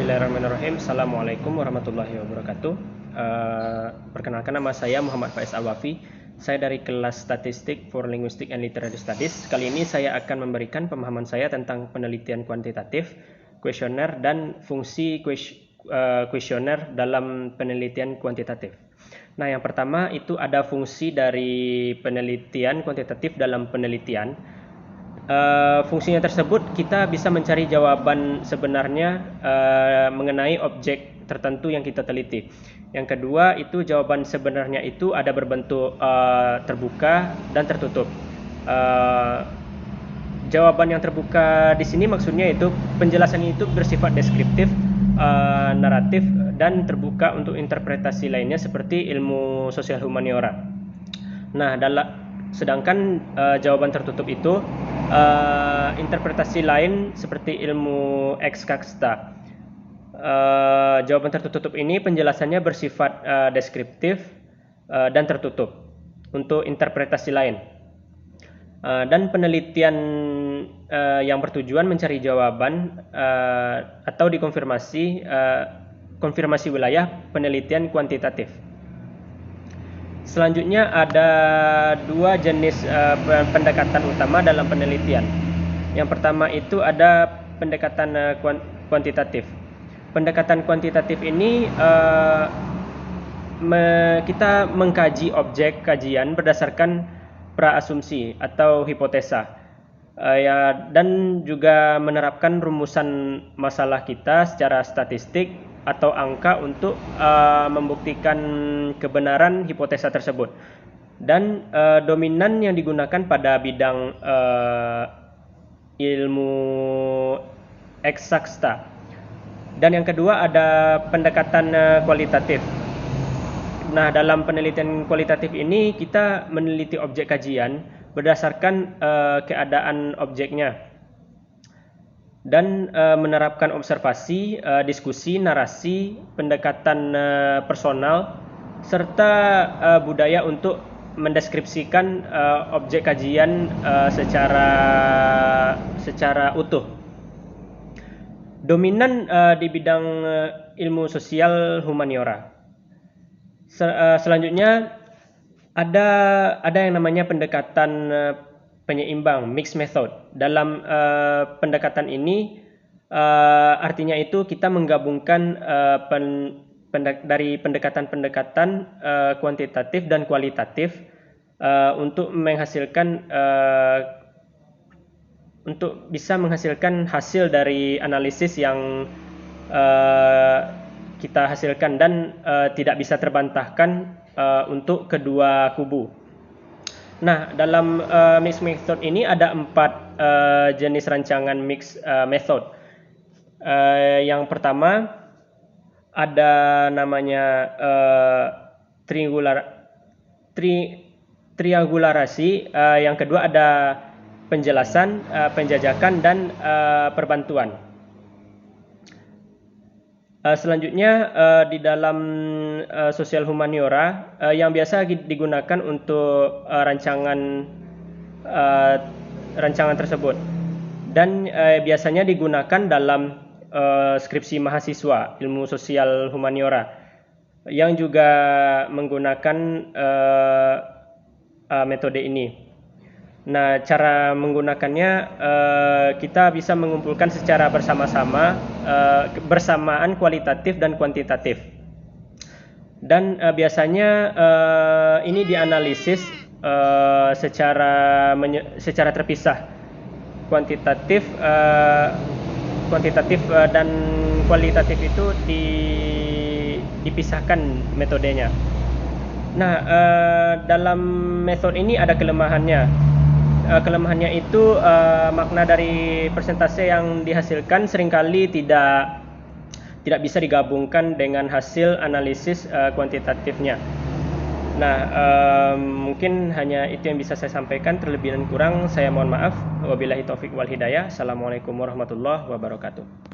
Bismillahirrahmanirrahim. Assalamualaikum warahmatullahi wabarakatuh. Perkenalkan, nama saya Muhammad Faiz Alwafi. Saya dari kelas Statistik for Linguistic and Literary Studies. Kali ini saya akan memberikan pemahaman saya tentang penelitian kuantitatif, kuesioner, dan fungsi kuesioner dalam penelitian kuantitatif. Nah, yang pertama itu ada fungsi dari penelitian kuantitatif dalam penelitian. Fungsinya tersebut kita bisa mencari jawaban sebenarnya mengenai objek tertentu yang kita teliti. Yang kedua itu jawaban sebenarnya itu ada berbentuk terbuka dan tertutup. Jawaban yang terbuka di sini maksudnya itu penjelasan itu bersifat deskriptif, naratif, dan terbuka untuk interpretasi lainnya seperti ilmu sosial humaniora. Nah, sedangkan jawaban tertutup itu interpretasi lain seperti ilmu ekskasta. Jawaban tertutup ini penjelasannya bersifat deskriptif dan tertutup untuk interpretasi lain. Dan penelitian yang bertujuan mencari jawaban atau dikonfirmasi konfirmasi wilayah penelitian kuantitatif. Selanjutnya ada dua jenis pendekatan utama dalam penelitian. Yang pertama itu ada pendekatan kuantitatif. Pendekatan kuantitatif ini kita mengkaji objek kajian berdasarkan praasumsi atau hipotesa, dan juga menerapkan rumusan masalah kita secara statistik atau angka untuk membuktikan kebenaran hipotesa tersebut. Dan dominan yang digunakan pada bidang ilmu eksakta. Dan yang kedua ada pendekatan kualitatif. Nah, dalam penelitian kualitatif ini kita meneliti objek kajian berdasarkan keadaan objeknya dan menerapkan observasi, diskusi, narasi, pendekatan personal, serta budaya untuk mendeskripsikan objek kajian secara utuh. Dominan di bidang ilmu sosial humaniora. Selanjutnya ada yang namanya pendekatan penyeimbang, mixed method. Dalam pendekatan ini artinya itu kita menggabungkan dari pendekatan-pendekatan kuantitatif dan kualitatif untuk bisa menghasilkan hasil dari analisis yang kita hasilkan dan tidak bisa terbantahkan untuk kedua kubu. Nah, dalam mixed method ini ada 4 jenis rancangan mixed method. Yang pertama ada namanya triangularasi. Yang kedua ada penjelasan, penjajakan, dan perbantuan. Selanjutnya di dalam sosial humaniora yang biasa digunakan untuk rancangan tersebut, dan biasanya digunakan dalam skripsi mahasiswa ilmu sosial humaniora yang juga menggunakan metode ini. Nah, cara menggunakannya kita bisa mengumpulkan secara bersamaan kualitatif dan kuantitatif. Dan biasanya ini dianalisis secara terpisah. Kuantitatif dan kualitatif itu dipisahkan metodenya. Nah, dalam metode ini ada kelemahannya. Kelemahannya itu makna dari persentase yang dihasilkan seringkali tidak bisa digabungkan dengan hasil analisis kuantitatifnya. Nah, mungkin hanya itu yang bisa saya sampaikan. Terlebih dan kurang saya mohon maaf. Wabillahi taufik wal hidayah. Assalamualaikum warahmatullahi wabarakatuh.